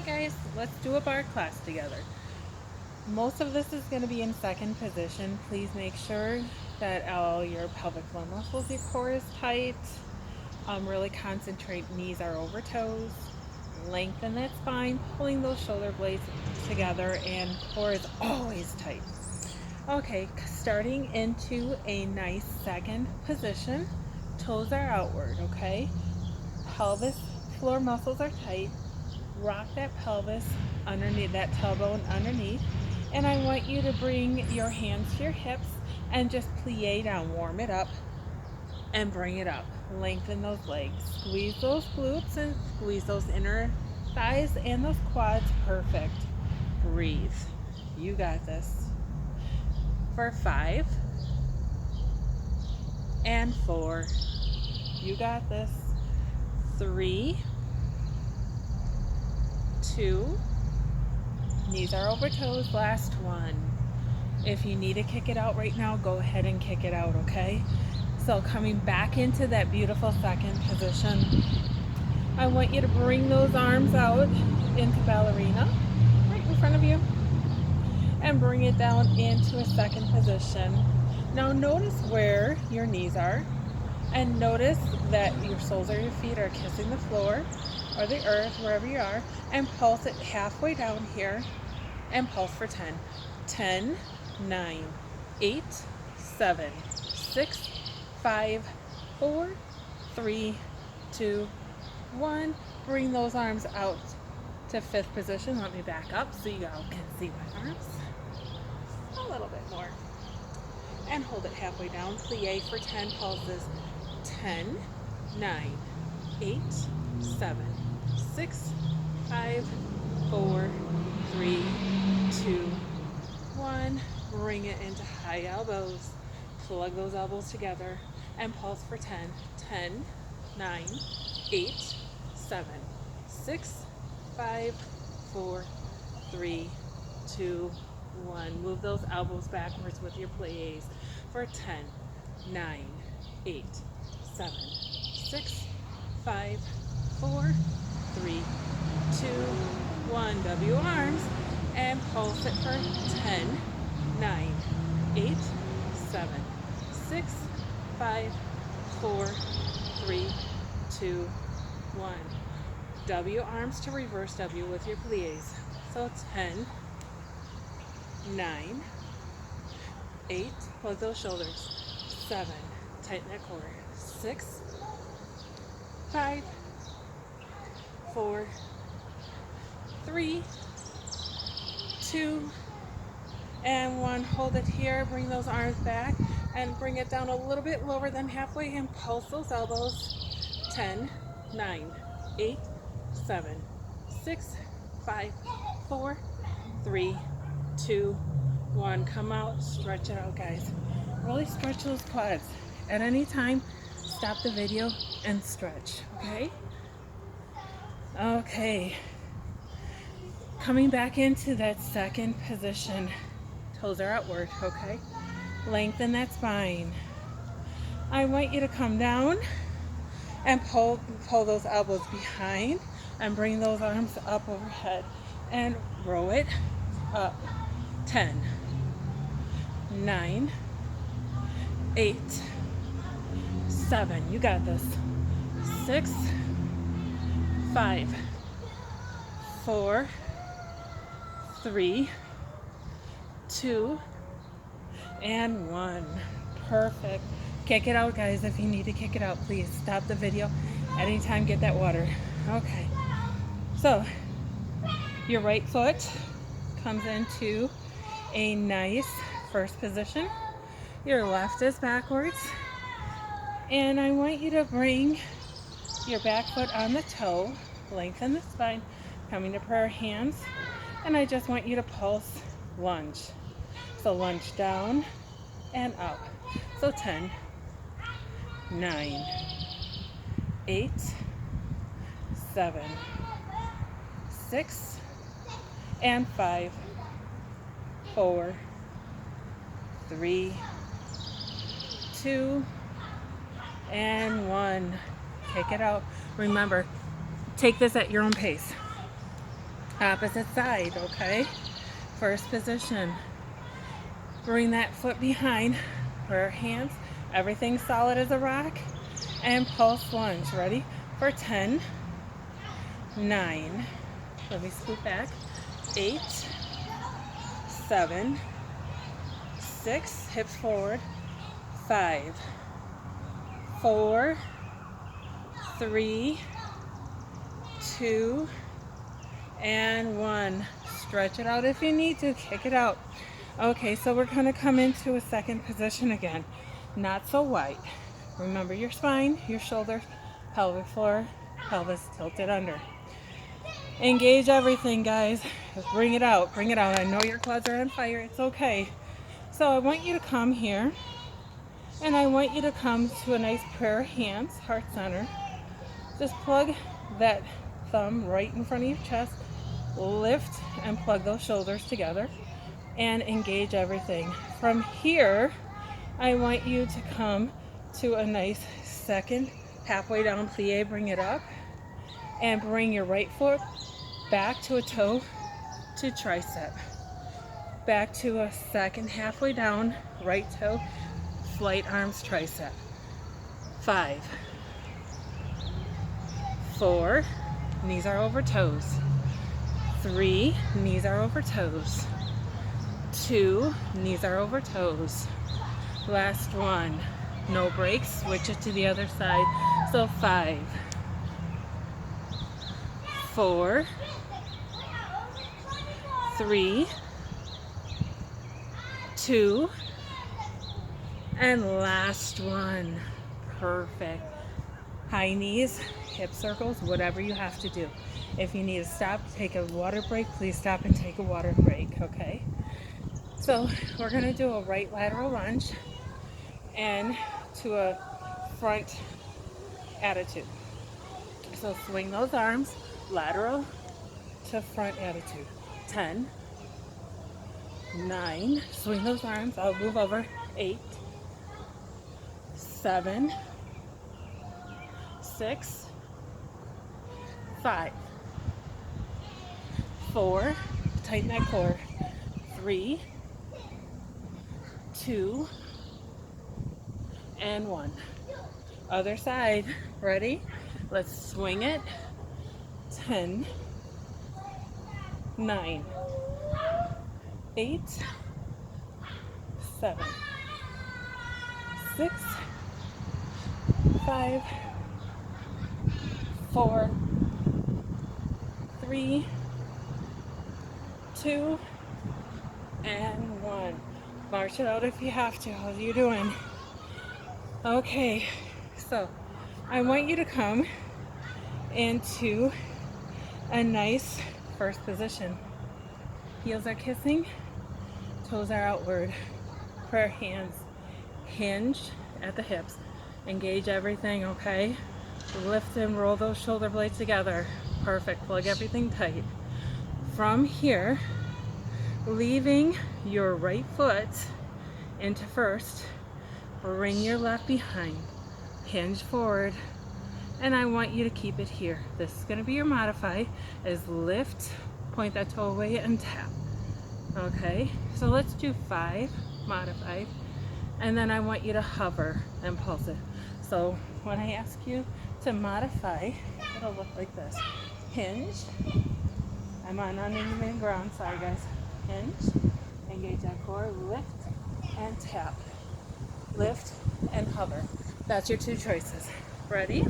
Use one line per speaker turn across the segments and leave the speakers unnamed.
Alright guys, let's do a bar class together. Most of this is going to be in second position. Please make sure that all your pelvic floor muscles, your core is tight. Really concentrate, knees are over toes. Lengthen that spine, pulling those shoulder blades together, and core is always tight. Okay, starting into a nice second position. Toes are outward, okay? Pelvis floor muscles are tight. Rock that pelvis underneath, that tailbone underneath, and I want you to bring your hands to your hips and just plie down. Warm it up and bring it up. Lengthen those legs. Squeeze those glutes and squeeze those inner thighs and those quads. Perfect. Breathe. You got this. For 5 and 4. You got this. 3, 2, knees are over toes. Last one. If you need to kick it out right now, go ahead and kick it out, okay? So coming back into that beautiful second position, I want you to bring those arms out into ballerina right in front of you and bring it down into a second position. Now notice where your knees are and notice that your soles of your feet are kissing the floor or the earth, wherever you are, and pulse it halfway down here and pulse for 10. 10, 9, 8, 7, 6, 5, 4, 3, 2, 1. Bring those arms out to fifth position. Let me back up so you all can see my arms. A little bit more. And hold it halfway down. Plie for 10 pulses. 10, 9, 8, 7, 6, 5, 4, 3, 2, 1. Bring it into high elbows. Plug those elbows together and pulse for 10. 10, 9, 8, 7, 6, 5, 4, 3, 2, 1. Move those elbows backwards with your plies for 10, 9, 8, 7, 6, 5, 4, 3, 2, 1. W arms and pulse it for 10, 9, 8, 7, 6, 5, 4, 3, 2, 1. W arms to reverse W with your plies. So 10, 9, 8, plug those shoulders. 7, tighten that core. 6, 5, 4, 3, 2, and 1. Hold it here. Bring those arms back and bring it down a little bit lower than halfway and pulse those elbows. 10, 9, 8, 7, 6, 5, 4, 3, 2, 1. Come out, stretch it out, guys. Really stretch those quads. At any time, stop the video and stretch, okay? Okay. Coming back into that second position. Toes are outward, okay? Lengthen that spine. I want you to come down and pull those elbows behind and bring those arms up overhead and row it up. 10, 9, 8, 7. You got this. 6, 5, 4, 3, 2, and 1. Perfect. Kick it out, guys. If you need to kick it out, please stop the video anytime. Get that water. Okay. So your right foot comes into a nice first position. Your left is backwards. And I want you to bring your back foot on the toe. Lengthen the spine. Coming to prayer hands. And I just want you to pulse lunge. So lunge down and up. So 10, 9, 8, 7, 6, and 5, 4, 3, 2, and 1. Kick it out. Remember, take this at your own pace. Opposite side, okay? First position. Bring that foot behind, prayer hands, everything solid as a rock, and pulse lunge. Ready? For 10, 9, let me scoot back, 8, 7, 6, hips forward, 5, 4, 3, 2, and 1. Stretch it out if you need to, kick it out. Okay, so we're going to come into a second position again. Not so wide. Remember your spine, your shoulders, pelvic floor, pelvis tilted under. Engage everything, guys. Bring it out, bring it out. I know your quads are on fire, it's okay. So I want you to come here, and I want you to come to a nice prayer hands, heart center. Just plug that thumb right in front of your chest, lift and plug those shoulders together, and engage everything. From here, I want you to come to a nice second halfway down plie, bring it up, and bring your right foot back to a toe to tricep. Back to a second halfway down, right toe, flight arms, tricep. 5, 4, knees are over toes. 3, knees are over toes. 2, knees are over toes. Last one. No breaks, switch it to the other side. So 5, 4, 3, 2, and last one. Perfect. High knees, hip circles, whatever you have to do. If you need to stop, take a water break, please stop and take a water break, okay? So we're going to do a right lateral lunge and to a front attitude. So swing those arms, lateral to front attitude. 10, 9, swing those arms, I'll move over. 8, 7, 6, 5, 4, tighten that core. 3, 2, and 1. Other side. Ready? Let's swing it. 10, 9, 8, 7, 6, 5, 4, 3, 2, and 1. March it out if you have to. How are you doing? Okay, so I want you to come into a nice first position. Heels are kissing, toes are outward. Prayer hands hinge at the hips. Engage everything, okay? Lift and roll those shoulder blades together. Perfect. Plug everything tight. From here, leaving your right foot into first, bring your left behind, hinge forward, and I want you to keep it here. This is going to be your modify, is lift, point that toe away, and tap. Okay, so let's do 5, modify, and then I want you to hover and pulse it. So when I ask you to modify, it'll look like this. Hinge, I'm on uneven ground, sorry guys. Hinge, engage that core, lift, and tap. Lift and hover. That's your 2 choices. Ready?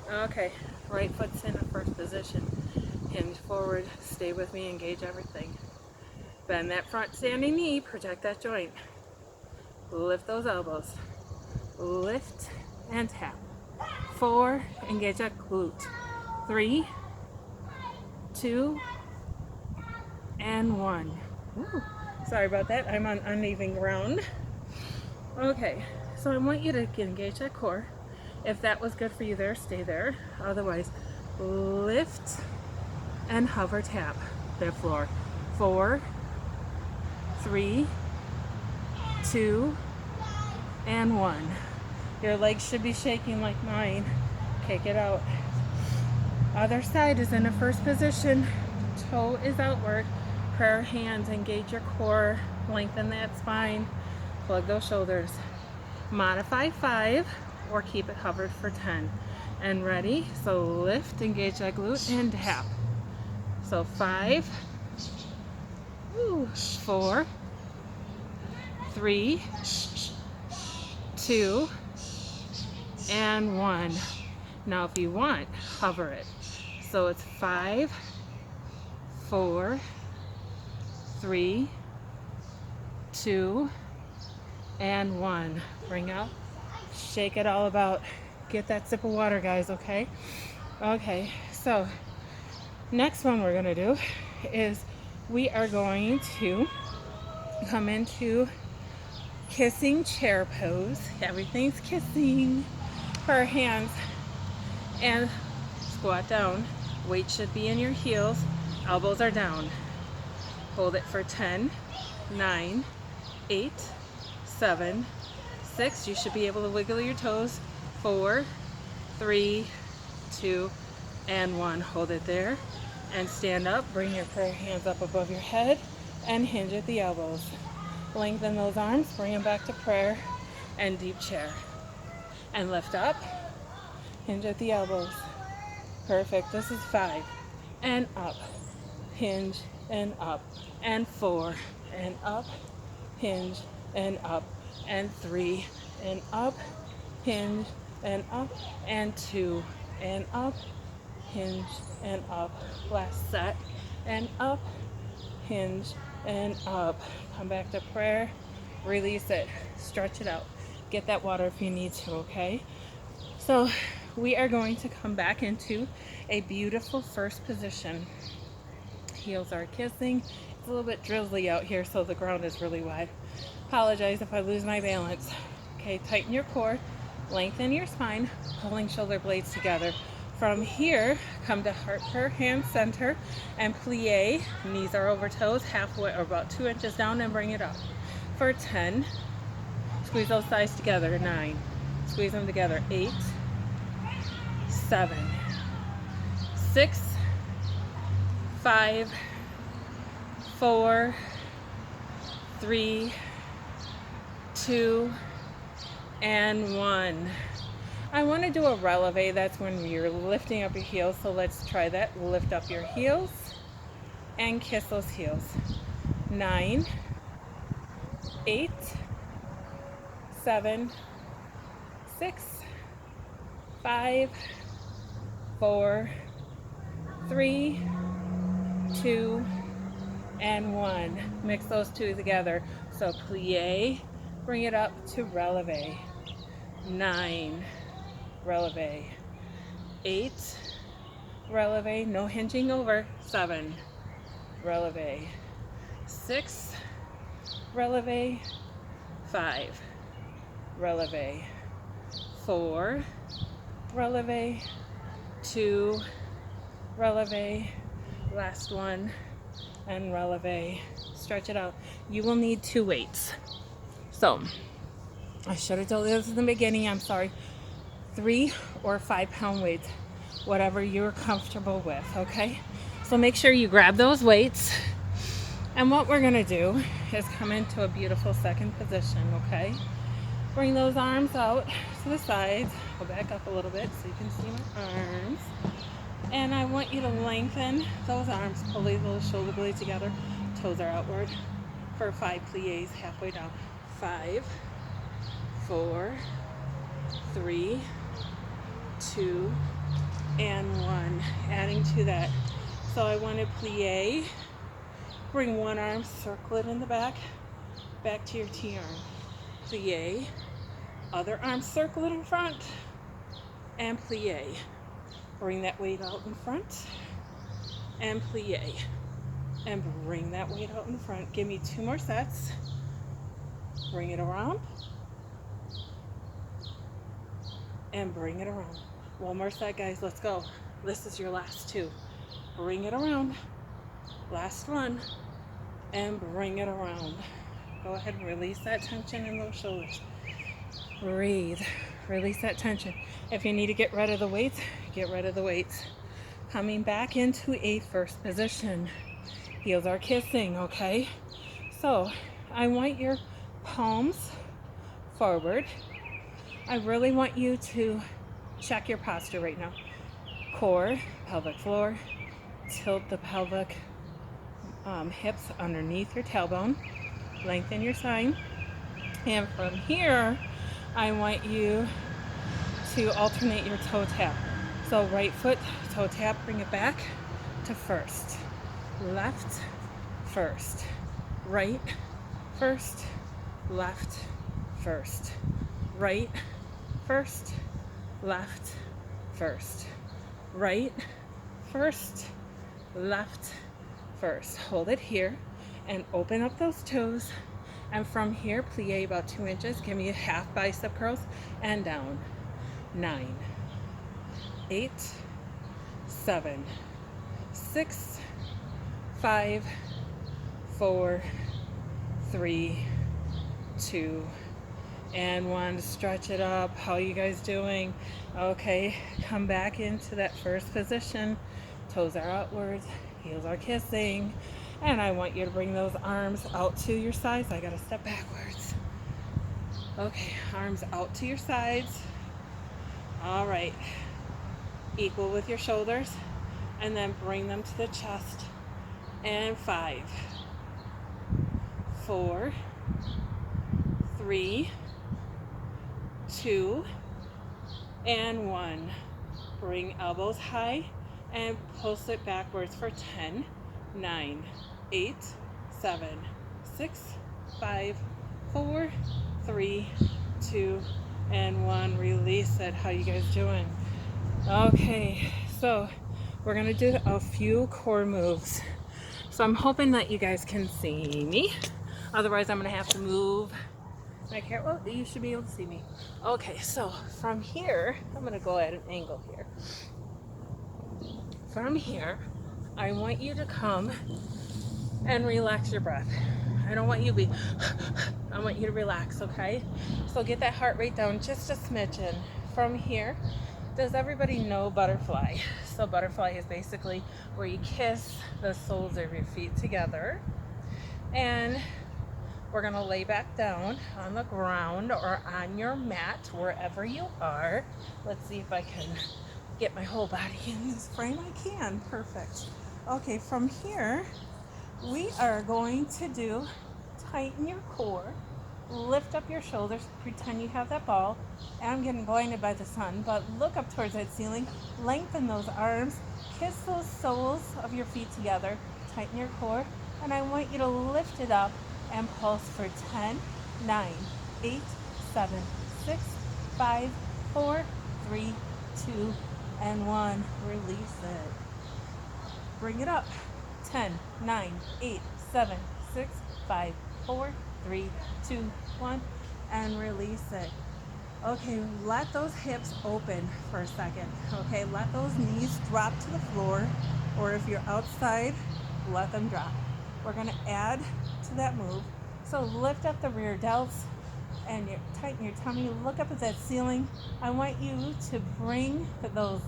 Okay, right foot's in a first position. Hinge forward, stay with me, engage everything. Bend that front standing knee, protect that joint. Lift those elbows. Lift and tap. 4, engage that glute. 3, 2, and 1. Ooh, sorry about that, I'm on uneven ground. Okay, so I want you to engage that core. If that was good for you there, stay there. Otherwise, lift and hover tap the floor. 4, 3, 2, and 1. Your legs should be shaking like mine. Kick it out. Other side is in a first position. toe is outward. Prayer hands, engage your core, lengthen that spine, plug those shoulders. Modify 5 or keep it covered for 10. And ready, so lift, engage that glute, and tap. So 5, 4, 3, 2, and 1. Now if you want, hover it. So it's 5, 4, 3, 2, and 1. Bring out, shake it all about. Get that sip of water, guys, okay? Okay, so next one we're gonna do is we are going to come into kissing chair pose. Everything's kissing. Our hands and squat down. Weight should be in your heels. Elbows are down. Hold it for 10, 9, 8, 7, 6. You should be able to wiggle your toes. 4, 3, 2, and 1. Hold it there and stand up. Bring your prayer hands up above your head and hinge at the elbows. Lengthen those arms, bring them back to prayer and deep chair. And lift up, hinge at the elbows. Perfect. This is 5. And up, hinge and up. And 4 and up, hinge and up. And 3 and up, hinge and up. And 2 and up, hinge and up. Last set. And up, hinge and up. Come back to prayer, release it, stretch it out. Get that water if you need to, okay? So we are going to come back into a beautiful first position. Heels are kissing. It's a little bit drizzly out here, so the ground is really wide. Apologize if I lose my balance. Okay, tighten your core, lengthen your spine, pulling shoulder blades together. From here, come to heart prayer, hand center, and plie. Knees are over toes, halfway or about 2 inches down, and bring it up. For 10, squeeze those thighs together. 9, squeeze them together. 8, 7, 6, 5, 4, 3, 2, and 1. I want to do a releve. That's when you're lifting up your heels. So let's try that. Lift up your heels and kiss those heels. 9, 8, 7, 6, 5, 4, 3, 2, and 1. Mix those two together. So plie, bring it up to releve. 9, releve. 8, releve, no hinging over. 7, releve. 6, releve. 5, releve. 4, releve. 2, releve. Last one, and releve. Stretch it out. You will need 2 weights. So I should have told you this in the beginning, I'm sorry. 3 or 5 pound weights, whatever you're comfortable with, okay? So make sure you grab those weights. And what we're gonna do is come into a beautiful second position, okay? Bring those arms out to the sides. Go back up a little bit so you can see my arms. And I want you to lengthen those arms, pull those shoulder blades together. Toes are outward for 5 plies, halfway down. 5, 4, 3, 2, and 1. Adding to that. So I want to plie. Bring one arm, circle it in the back to your T-arm. Plie. Other arm, circle it in front, and plie. Bring that weight out in front, and plie. And bring that weight out in front. Give me 2 more sets. Bring it around. And bring it around. One more set, guys. Let's go. This is your last 2. Bring it around. Last one. And bring it around. Go ahead and release that tension in those shoulders. Breathe. Release that tension. If you need to get rid of the weights, get rid of the weights. Coming back into a first position. Heels are kissing, okay? So I want your palms forward. I really want you to check your posture right now. Core, pelvic floor, tilt the pelvic hips underneath your tailbone, lengthen your spine, and from here, I want you to alternate your toe tap. So right foot, toe tap, bring it back to first. Left, first. Right, first. Left, first. Right, first. Left, first. Right, first. Left, first. Hold it here and open up those toes. And from here, plie about 2 inches. Give me a half bicep curls and down. 9, 8, 7, 6, 5, 4, 3, 2, and 1. Stretch it up. How are you guys doing? Okay, come back into that first position. Toes are outwards, heels are kissing, and I want you to bring those arms out to your sides. I gotta step backwards. Okay, arms out to your sides. All right, equal with your shoulders, and then bring them to the chest. And 5, 4, 3, 2, and 1. Bring elbows high and pulse it backwards for 10, 9, 8, 7, 6, 5, 4, 3, 2, and 1. Release it. How you guys doing? Okay, so we're gonna do a few core moves. So I'm hoping that you guys can see me. Otherwise, I'm gonna have to move my camera. Well, you should be able to see me. Okay, so from here, I'm gonna go at an angle here. From here, I want you to come and relax your breath. I don't want you to be, I want you to relax, okay? So get that heart rate down just a smidgen. From here, does everybody know butterfly? So butterfly is basically where you kiss the soles of your feet together. And we're gonna lay back down on the ground or on your mat, wherever you are. Let's see if I can get my whole body in this frame. I can, perfect. Okay, from here, we are going to do tighten your core, lift up your shoulders, pretend you have that ball. And I'm getting blinded by the sun, but look up towards that ceiling, lengthen those arms, kiss those soles of your feet together, tighten your core, and I want you to lift it up and pulse for 10, 9, 8, 7, 6, 5, 4, 3, 2, and 1. Release it. Bring it up. 10, 9, 8, 7, 6, 5, 4, 3, 2, 1, and release it. Okay, let those hips open for a second. Okay, let those knees drop to the floor, or if you're outside, let them drop. We're gonna add to that move. So lift up the rear delts and tighten your tummy. Look up at that ceiling. I want you to bring those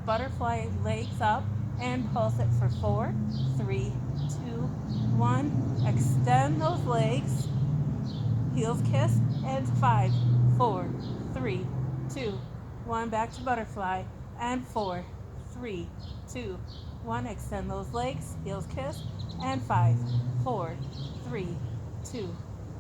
butterfly legs up and pulse it for 4, 3, 2, 1. Extend those legs. Heels kiss. And 5, 4, 3, 2, 1. Back to butterfly. And 4, 3, 2, 1. Extend those legs. Heels kiss. And 5, 4, 3, 2,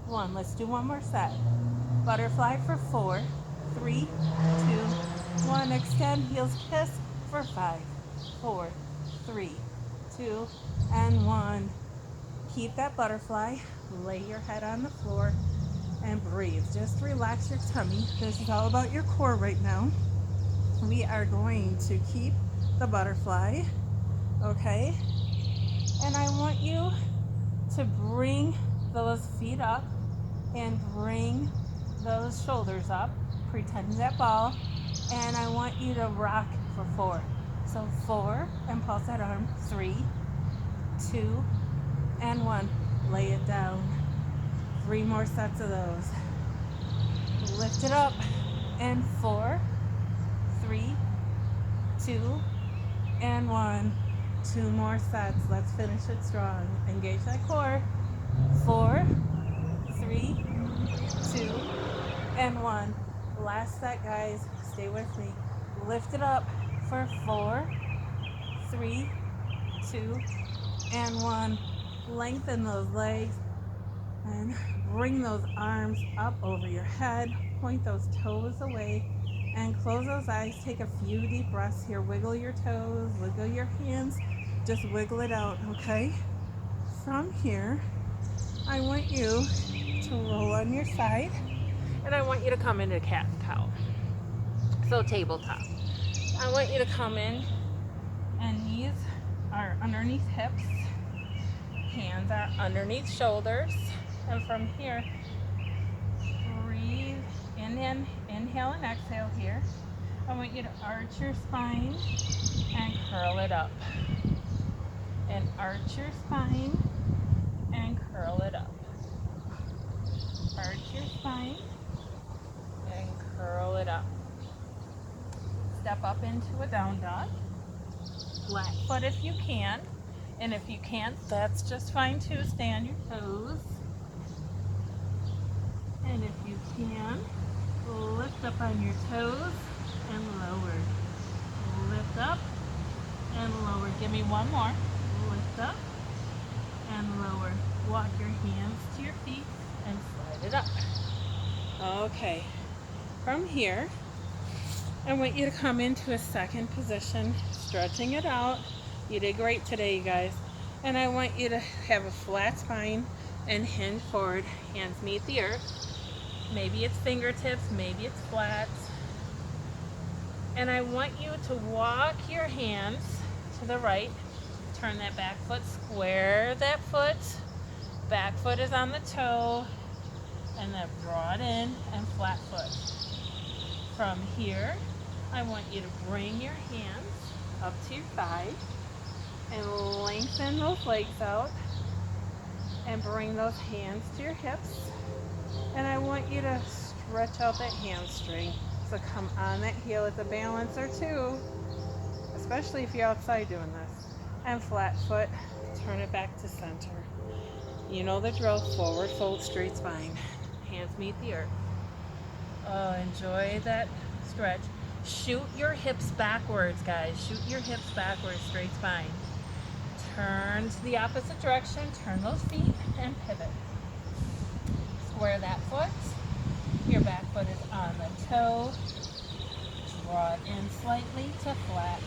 1. Let's do one more set. Butterfly for 4, 3, 2, 1. Extend. Heels kiss for 5, 4, 3, 2, and 1. Keep that butterfly. Lay your head on the floor and breathe. Just relax your tummy. This is all about your core right now. We are going to keep the butterfly, okay? And I want you to bring those feet up and bring those shoulders up. Pretend that ball. And I want you to rock for 4. So 4, and pulse that arm. 3, 2, and 1. Lay it down. 3 more sets of those. Lift it up. And 4, 3, 2, and 1. 2 more sets. Let's finish it strong. Engage that core. 4, 3, 2, and 1. Last set, guys. Stay with me. Lift it up for 4, 3, 2, and 1. Lengthen those legs and bring those arms up over your head. Point those toes away and close those eyes. Take a few deep breaths here. Wiggle your toes, wiggle your hands. Just wiggle it out, okay? From here, I want you to roll on your side, and I want you to come into cat and cow. So tabletop. I want you to come in, and knees are underneath hips, hands are underneath shoulders, and from here, breathe in, inhale and exhale here. I want you to arch your spine and curl it up. And arch your spine and curl it up. Arch your spine and curl it up. Step up into a down dog. Flat foot if you can. And if you can't, that's just fine too. Stay on your toes. And if you can, lift up on your toes and lower. Lift up and lower. Give me one more. Lift up and lower. Walk your hands to your feet and slide it up. Okay. From here, I want you to come into a second position, stretching it out. You did great today, you guys. And I want you to have a flat spine and hinge forward. Hands meet the earth. Maybe it's fingertips, maybe it's flat. And I want you to walk your hands to the right. Turn that back foot, square that foot. Back foot is on the toe. And then broad in and flat foot. From here, I want you to bring your hands up to your thighs and lengthen those legs out and bring those hands to your hips. And I want you to stretch out that hamstring. So come on that heel as a balancer too, especially if you're outside doing this. And flat foot, turn it back to center. You know the drill, forward fold, straight spine. Hands meet the earth. Oh, enjoy that stretch. Shoot your hips backwards, guys. Shoot your hips backwards, straight spine. Turn to the opposite direction, turn those feet and pivot. Square that foot. Your back foot is on the toe. Draw it in slightly to flat.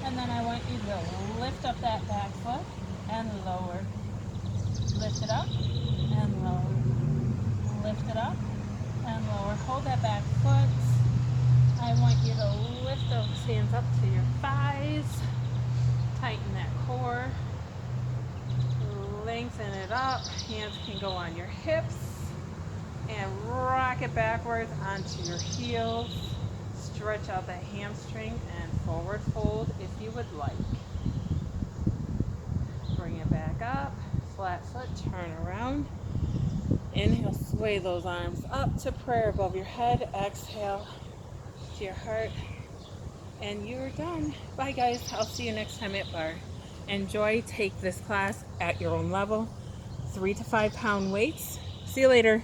And then I want you to lift up that back foot and lower. Lift it up and lower. Lift it up and lower. Hold that back foot. I want you to lift those hands up to your thighs. Tighten that core. Lengthen it up. Hands can go on your hips. And rock it backwards onto your heels. Stretch out that hamstring and forward fold if you would like. Bring it back up. Flat foot, turn around. Inhale, sway those arms up to prayer above your head. Exhale to your heart. And you're done. Bye guys. I'll see you next time at Barre. Enjoy. Take this class at your own level. 3 to 5 pound weights. See you later.